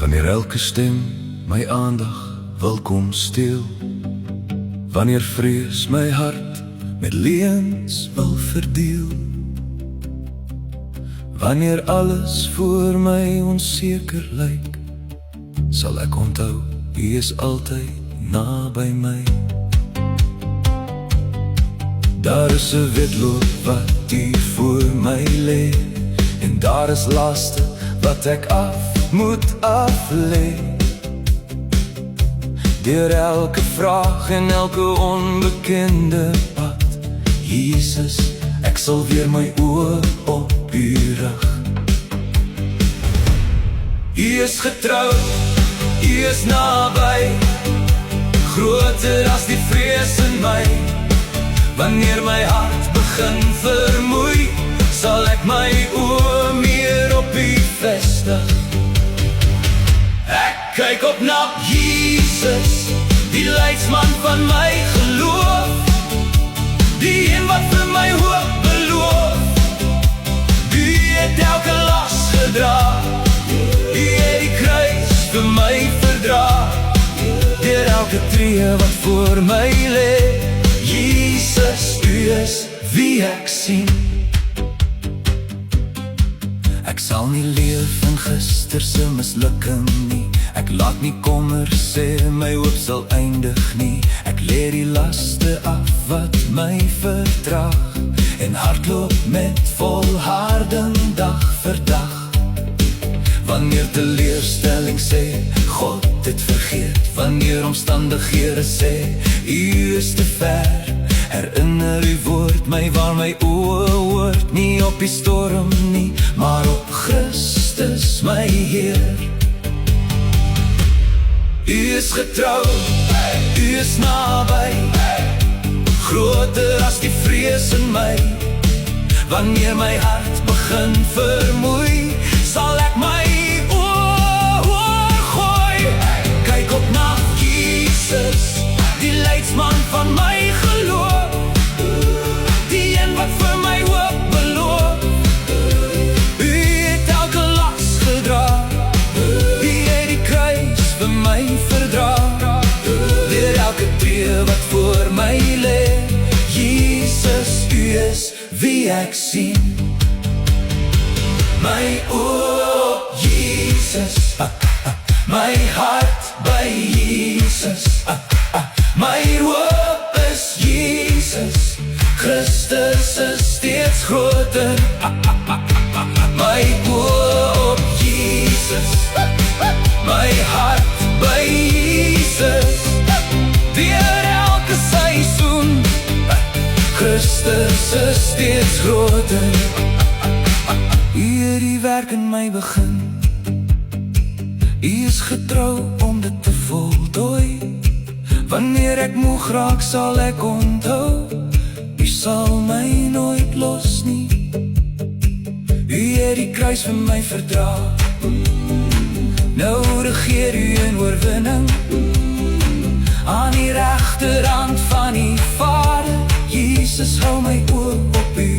Wanneer elke stem my aandag wil kom steel, wanneer vrees my hart met leuns wil verdeel, wanneer alles voor my onseker lyk, sal ek onthou, U is altyd naby my. Daar is 'n wedloop wat U voor my lê, en daar is laste wat ek moet aflê. Deur elke vraag en elke onbekende pad, Jesus, ek sal weer my oë op U rig. U is getrou, U is naby, groter as die vrees in my. Wanneer my hart begin vermoei, sal ek my oë meer op U vestig. Ek kyk op na Jesus, die leidsman van my geloof, die een wat vir my hoop beloof. U het elke las gedra, U het die kruis vir my verdra. Deur elke tree wat voor my lê, Jesus, U is wie ek sien. Ek sal nie leef in gister se mislukking nie. Ek laat nie kommer sê my hoop sal eindig nie. Ek lê die laste af wat my vertraag, en hardloop met volharding dag vir dag. Wanneer teleurstelling sê, God het vergeet, wanneer omstandighede sê, U is te ver, herinner U woord my waar my oë hoort, nie op die storm nie, maar op Christus my Heer. U is getrou, U is naby, groter as die vrees in my. Wanneer my hart begin vermoei, sal ek my oë oorgooi. Kyk op na Jesus, die leidsman van my geloof, die een wat vir my hoop beloof. U het elke las gedra, U het die kruis vir my verdra. Deur elke tree wat voor my lê, Jesus, U is wie ek sien. My oë, Jesus, my hart by Jesus, my hoop is Jesus, Christus is steeds groter. My oë op Jesus, my hart by Jesus, deur elke seisoen, Christus is steeds groter. U het die werk in my begin, U is getrou om dit te voltooi. Wanneer ek moeg raak, sal ek onthou, U sal my nooit los nie. U het die kruis vir my verdra, nou regeer U in oorwinning, aan die regterhand van die Vader. Jesus, hou my oë op U.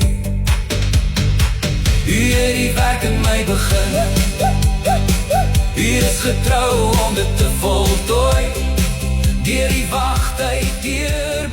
U het die werk in my begin, U is getrou om dit te voltooi. Deur die wagtyd, deur